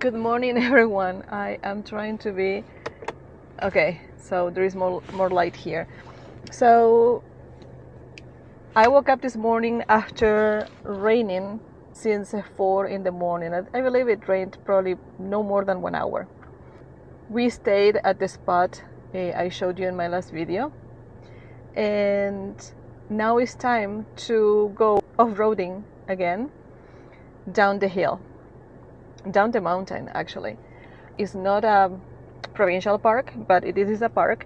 Good morning, everyone. I am trying to be okay, so there is more light here. So I woke up this morning after raining since 4 in the morning. I believe it rained probably no more than 1 hour. We stayed at the spot I showed you in my last video, and now it's time to go off-roading again down the hill, down the mountain actually. It's not a provincial park, but it is a park,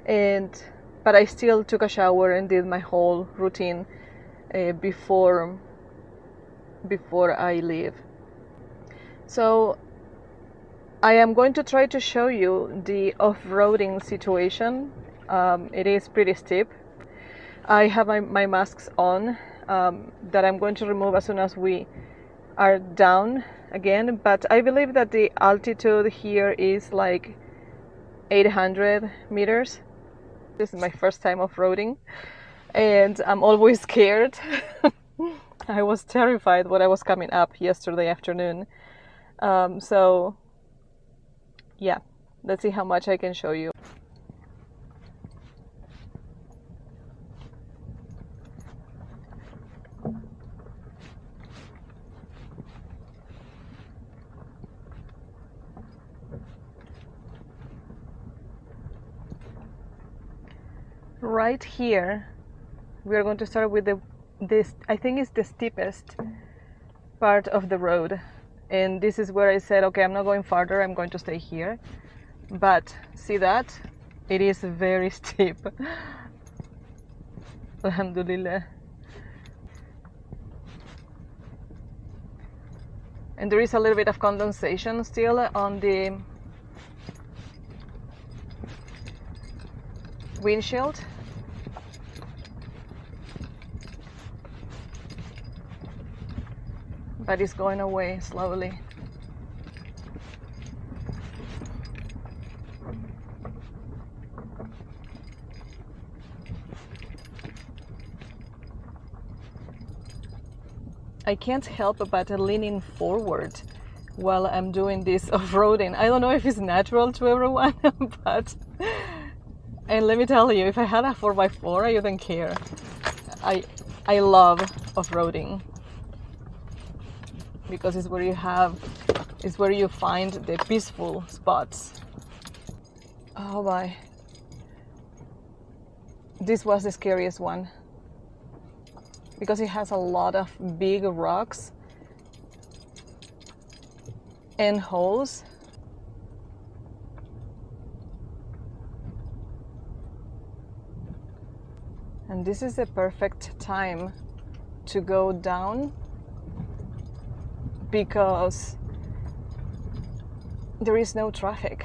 but I still took a shower and did my whole routine before I leave. So I am going to try to show you the off-roading situation. It is pretty steep. I have my masks on that I'm going to remove as soon as we are down again, but I believe that the altitude here is like 800 meters. This is my first time off-roading and I'm always scared. I was terrified when I was coming up yesterday afternoon. So yeah, let's see how much I can show you. Right here, we are going to start with this, I think it's the steepest part of the road. And this is where I said, okay, I'm not going farther, I'm going to stay here. But see that? It is very steep. Alhamdulillah. And there is a little bit of condensation still on the windshield. But it's going away slowly. I can't help but leaning forward while I'm doing this off-roading. I don't know if it's natural to everyone, but and let me tell you, if I had a 4x4, I wouldn't care. I love off-roading because it's where you find the peaceful spots. Oh my. This was the scariest one because it has a lot of big rocks and holes. And this is the perfect time to go down because there is no traffic.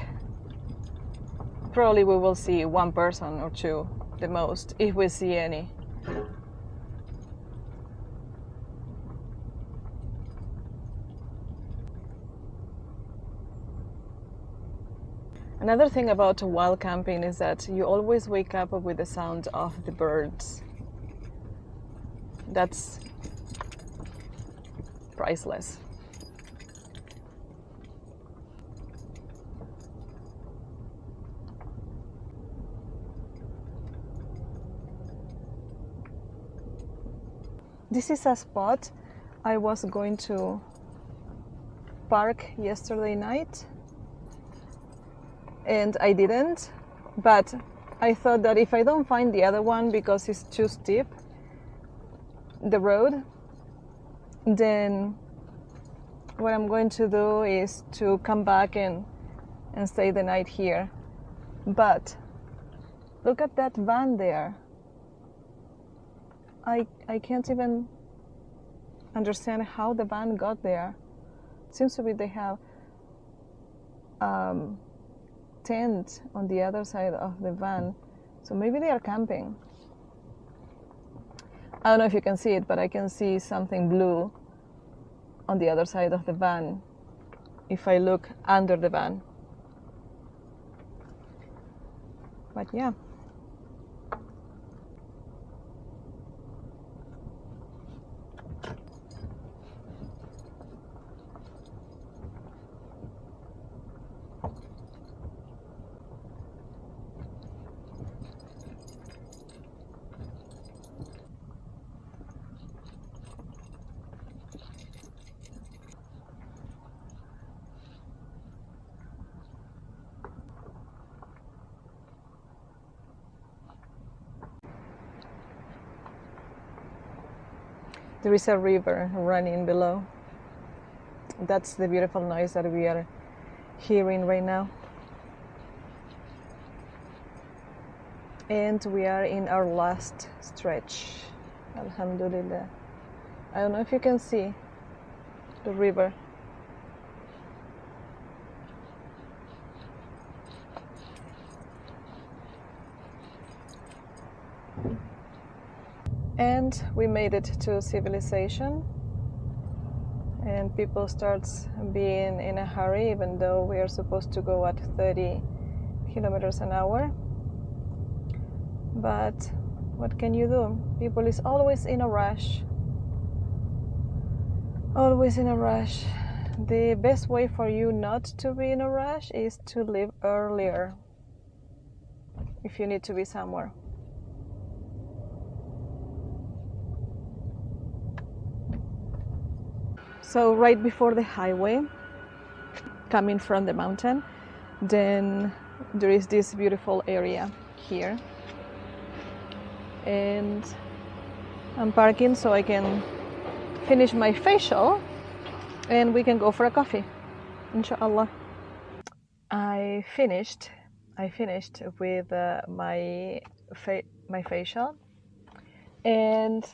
Probably we will see one person or two, the most, if we see any. Another thing about wild camping is that you always wake up with the sound of the birds. That's priceless. This is a spot I was going to park yesterday night, and I didn't, but I thought that if I don't find the other one because it's too steep, the road, then what I'm going to do is to come back and stay the night here. But look at that van there. I can't even understand how the van got there. Seems to be they have tent on the other side of the van, so maybe they are camping. I don't know if you can see it, but I can see something blue on the other side of the van if I look under the van. But yeah. There is a river running below. That's the beautiful noise that we are hearing right now. And we are in our last stretch. Alhamdulillah. I don't know if you can see the river. And we made it to civilization, and people starts being in a hurry even though we are supposed to go at 30 kilometers an hour. But what can you do? People is always in a rush. Always in a rush. The best way for you not to be in a rush is to leave earlier if you need to be somewhere. So right before the highway, coming from the mountain, then there is this beautiful area here. And I'm parking so I can finish my facial and we can go for a coffee, inshallah. I finished with my facial, and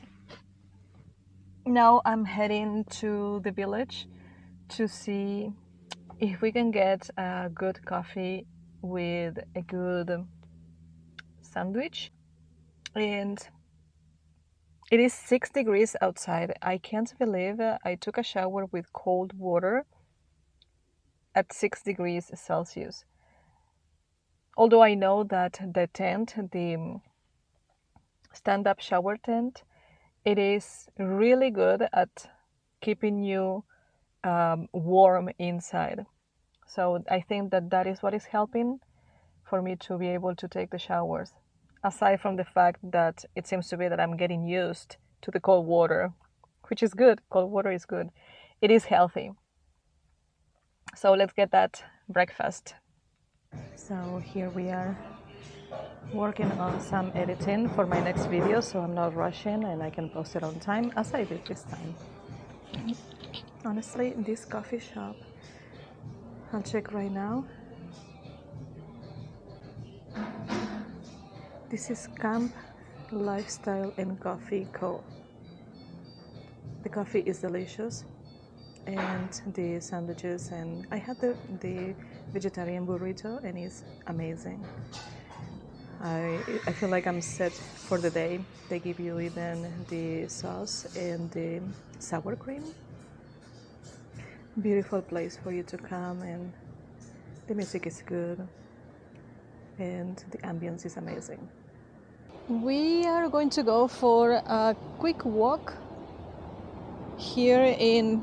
now I'm heading to the village to see if we can get a good coffee with a good sandwich. And it is 6 degrees outside. I can't believe I took a shower with cold water at 6 degrees Celsius. Although I know that the tent, the stand-up shower tent, it is really good at keeping you warm inside. So I think that is what is helping for me to be able to take the showers. Aside from the fact that it seems to be that I'm getting used to the cold water, which is good. Cold water is good. It is healthy. So let's get that breakfast. So here we are working on some editing for my next video, so I'm not rushing and I can post it on time as I did this time. Honestly, this coffee shop, I'll check right now. This is Camp Lifestyle and Coffee Co. The coffee is delicious, and the sandwiches, and I had the vegetarian burrito and it's amazing. I feel like I'm set for the day. They give you even the sauce and the sour cream. Beautiful place for you to come, and the music is good and the ambience is amazing. We are going to go for a quick walk here in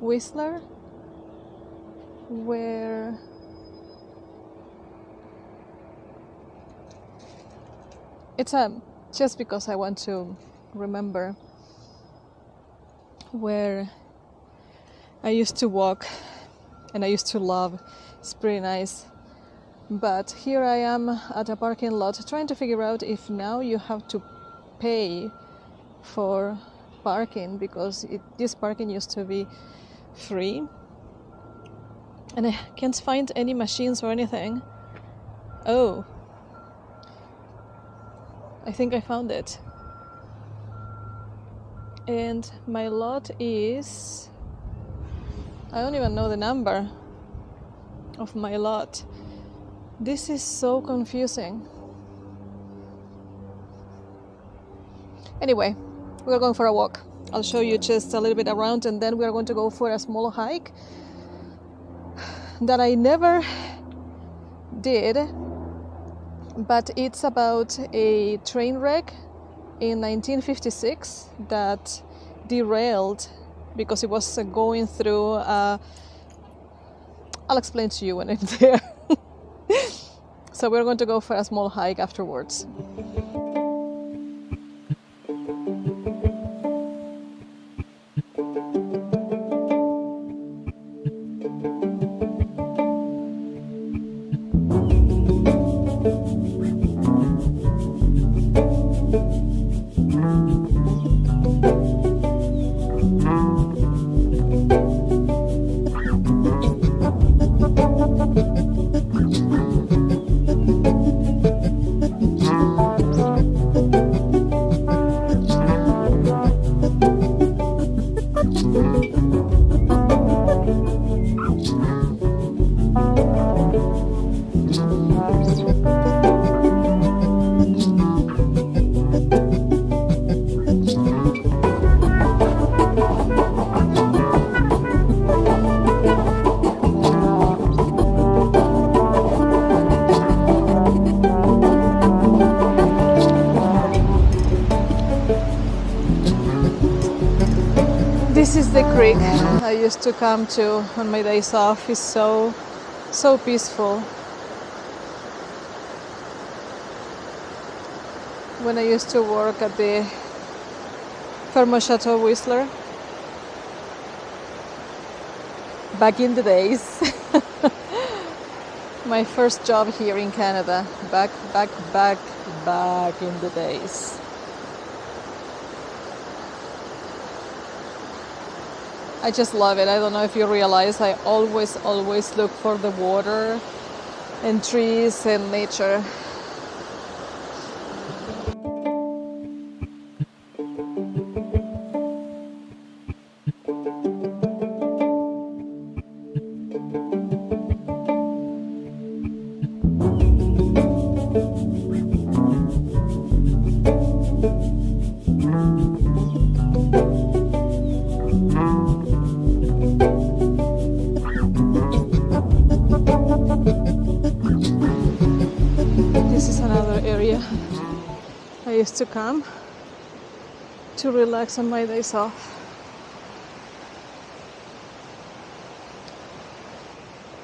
Whistler, where it's just because I want to remember where I used to walk and I used to love. It's pretty nice. But here I am at a parking lot trying to figure out if now you have to pay for parking, because this parking used to be free. And I can't find any machines or anything. Oh, I think I found it. And my lot is... I don't even know the number of my lot. This is so confusing. Anyway, we're going for a walk. I'll show you just a little bit around, and then we're going to go for a small hike that I never did, but it's about a train wreck in 1956 that derailed because it was going through I'll explain to you when I'm there. So we're going to go for a small hike afterwards. creek I used to come to on my days off is so peaceful. When I used to work at the Fermo Chateau Whistler, back in the days, my first job here in Canada, back in the days. I just love it. I don't know if you realize I always look for the water and trees and nature. This is another area I used to come to relax on my days off.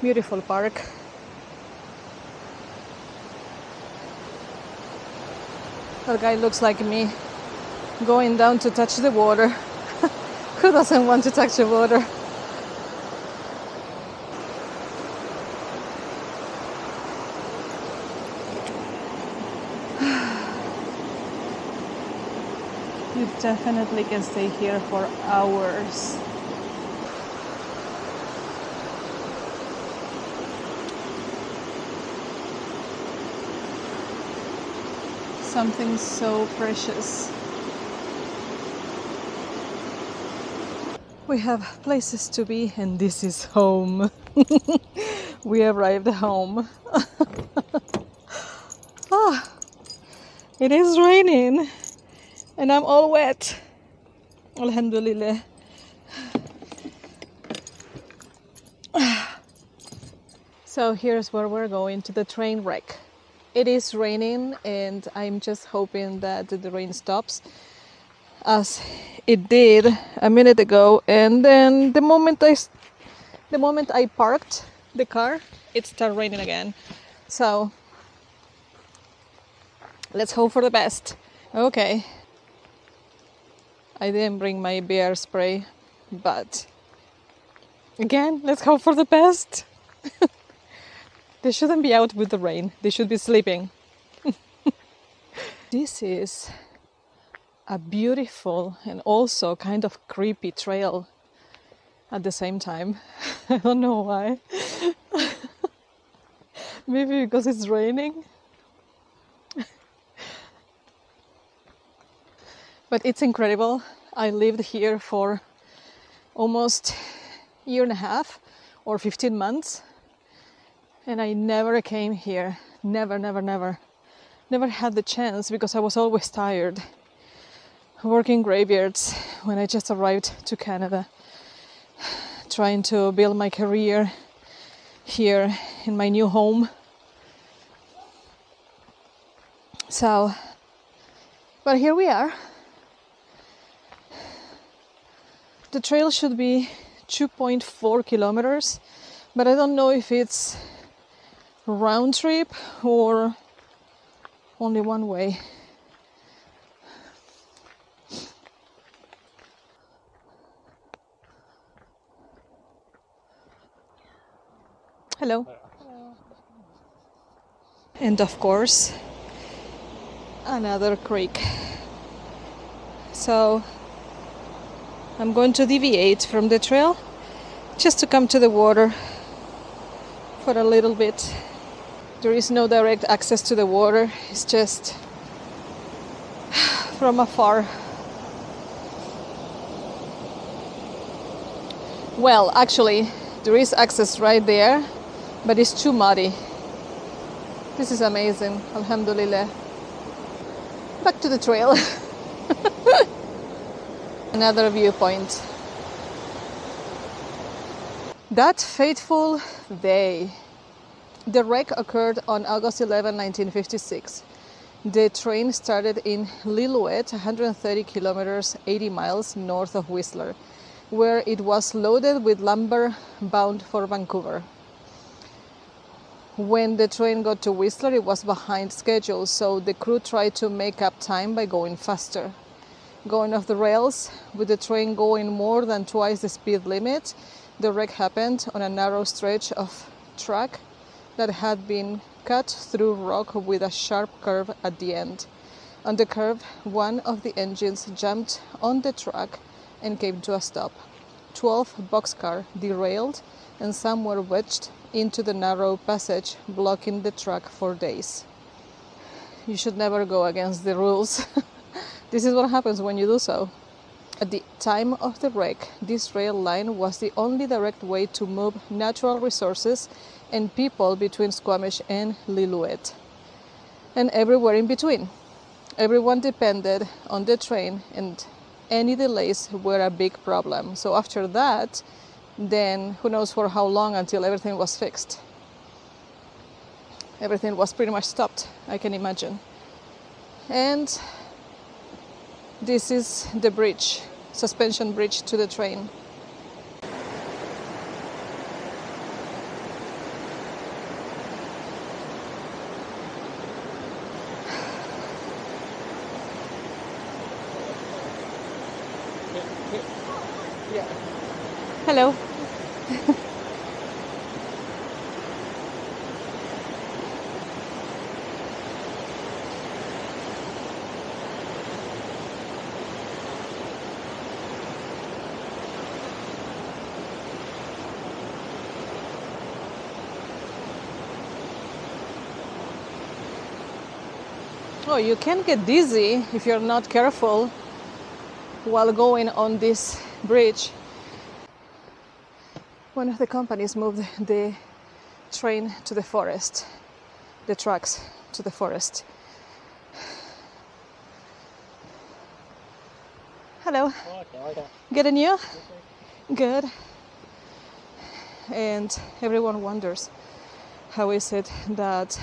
Beautiful park. That guy looks like me, going down to touch the water. Who doesn't want to touch the water? You definitely can stay here for hours. Something so precious. We have places to be, and this is home. We arrived home. It is raining. And I'm all wet. Alhamdulillah. So here's where we're going, to the train wreck. It is raining and I'm just hoping that the rain stops, as it did a minute ago, and then the moment I parked the car, it started raining again. So let's hope for the best. Okay. I didn't bring my bear spray, but again, let's hope for the best. They shouldn't be out with the rain. They should be sleeping. This is a beautiful and also kind of creepy trail at the same time. I don't know why. Maybe because it's raining. But it's incredible. I lived here for almost a year and a half or 15 months. And I never came here. Never had the chance because I was always tired. Working graveyards when I just arrived to Canada. Trying to build my career here in my new home. So, but here we are. The trail should be 2.4 kilometers, but I don't know if it's round trip or only one way. Hello. Hello. And of course, another creek. So I'm going to deviate from the trail just to come to the water for a little bit. There is no direct access to the water, it's just from afar. Well, actually, there is access right there, but it's too muddy. This is amazing, alhamdulillah. Back to the trail. Another viewpoint. That fateful day. The wreck occurred on August 11, 1956. The train started in Lillooet, 130 kilometers, 80 miles north of Whistler. where it was loaded with lumber bound for Vancouver. When the train got to Whistler, it was behind schedule, so the crew tried to make up time by going faster. Going off the rails, with the train going more than twice the speed limit, the wreck happened on a narrow stretch of track that had been cut through rock with a sharp curve at the end. On the curve, one of the engines jumped on the track and came to a stop. 12 boxcars derailed and some were wedged into the narrow passage, blocking the track for days. You should never go against the rules. This is what happens when you do so. At the time of the wreck, this rail line was the only direct way to move natural resources and people between Squamish and Lillooet, and everywhere in between. Everyone depended on the train, and any delays were a big problem. So after that, then who knows for how long until everything was fixed. Everything was pretty much stopped, I can imagine. And this is the bridge, suspension bridge to the train. Hello. Oh, you can get dizzy if you're not careful while going on this bridge. One of the companies moved the train to the forest, the tracks to the forest. Hello. Getting you? Good. And everyone wonders, how is it that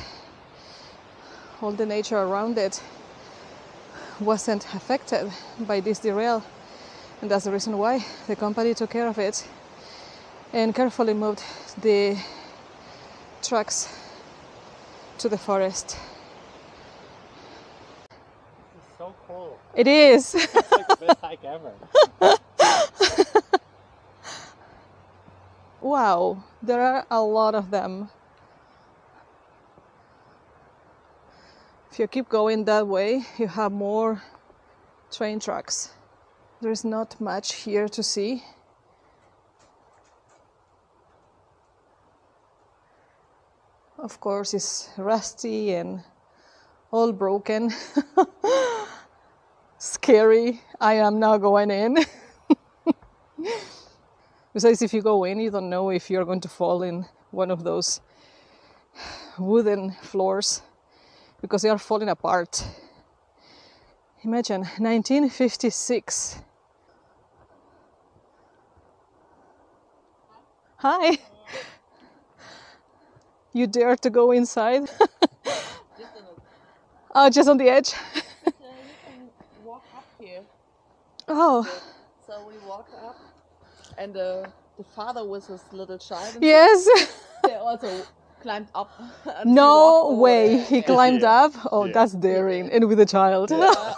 all the nature around it wasn't affected by this derail? And that's the reason why the company took care of it and carefully moved the tracks to the forest. It's so cool. It is. It's like the best hike ever. Wow, there are a lot of them. If you keep going that way, you have more train tracks. There's not much here to see. Of course, it's rusty and all broken. Scary. I am not going in. Besides, if you go in, you don't know if you're going to fall in one of those wooden floors because they are falling apart. Imagine 1956. Hi. You dare to go inside? Oh, just on the edge. You can walk up here. Oh. So we walked up, and the father with his little child. Yes. They also climbed up. And No we way. there. He climbed Yeah. up. Oh, Yeah. that's daring, and with a child. Yeah.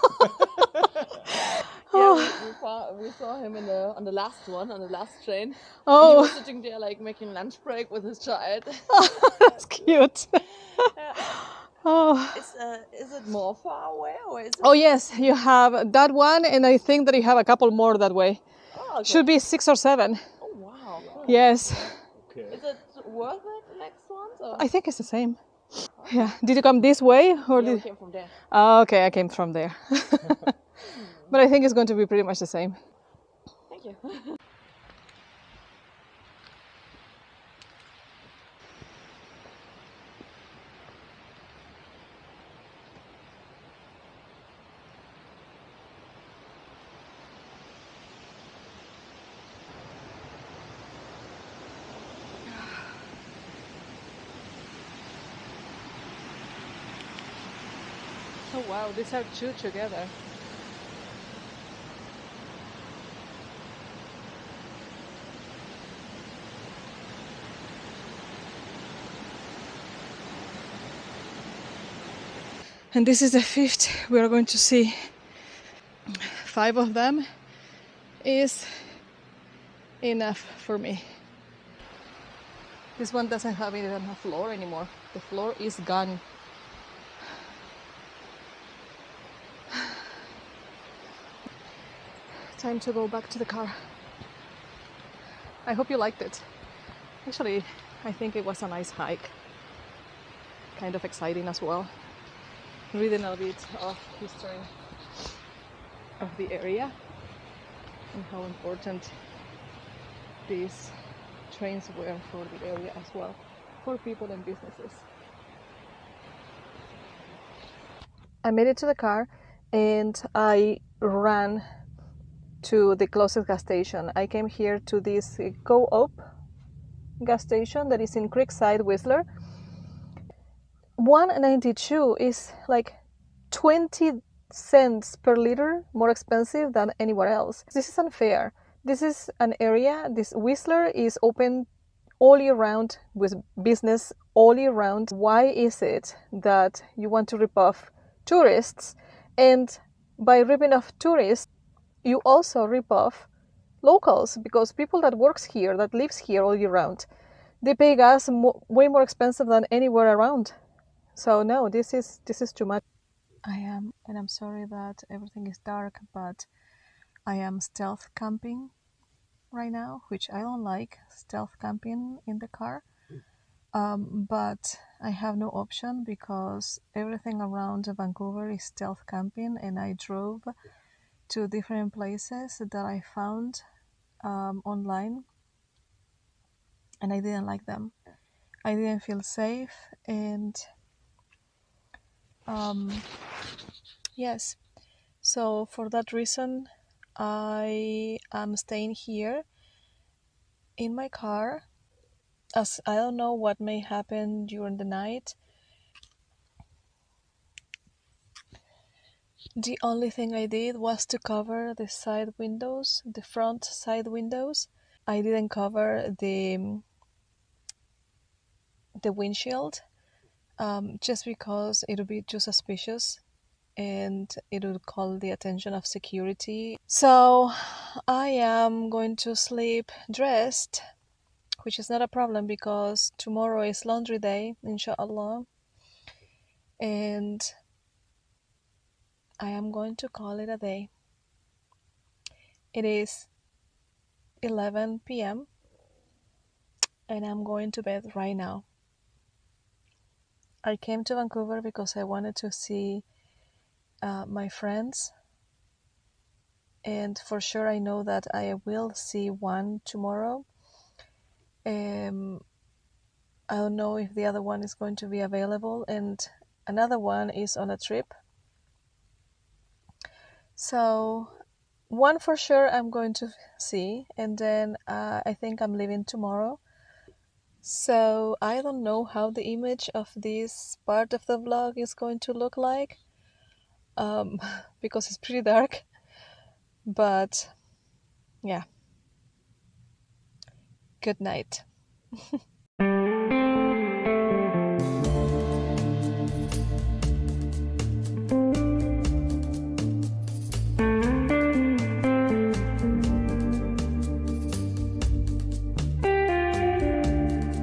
Yeah, we saw him on the last one, on the last train. And he Oh, was sitting there like making lunch break with his child. that's cute. Oh. Is it more far away or is it? Oh yes, you have that one, and I think that you have a couple more that way. Oh, okay. Should be 6 or 7. Oh wow. Cool. Yes, Okay. Is it worth it, the next one? Or? I think it's the same. Yeah. Did you come this way or Yeah, we did? came from there. Oh, okay, I came from there. But I think it's going to be pretty much the same. Thank you. Oh wow, these are 2 together. And this is the fifth. We are going to see 5 of them is enough for me. This one doesn't have even a floor anymore. The floor is gone. Time to go back to the car. I hope you liked it. Actually, I think it was a nice hike. Kind of exciting as well. Reading a bit of history of the area and how important these trains were for the area as well, for people and businesses. I made it to the car and I ran to the closest gas station. I came here to this Co-op gas station that is in Creekside, Whistler. 1.92 is like 20 cents per liter more expensive than anywhere else. This is unfair. This is an area, this Whistler is open all year round with business all year round. Why is it that you want to rip off tourists, and by ripping off tourists you also rip off locals, because people that works here, that lives here all year round, they pay gas way more expensive than anywhere around. So no, this is too much. I'm sorry that everything is dark, but I am stealth camping right now, which I don't like, stealth camping in the car. But I have no option because everything around Vancouver is stealth camping, and I drove to different places that I found online, and I didn't like them. I didn't feel safe, and yes, so for that reason I am staying here in my car, as I don't know what may happen during the night. The only thing I did was to cover the side windows, the front side windows. I didn't cover the windshield, just because it would be too suspicious and it would call the attention of security. So I am going to sleep dressed, which is not a problem because tomorrow is laundry day, inshallah. And I am going to call it a day. It is 11 p.m. and I'm going to bed right now. I came to Vancouver because I wanted to see my friends, and for sure I know that I will see one tomorrow. I don't know if the other one is going to be available, and another one is on a trip. So one for sure I'm going to see, and then I think I'm leaving tomorrow. So I don't know how the image of this part of the vlog is going to look like, because it's pretty dark. But yeah, good night.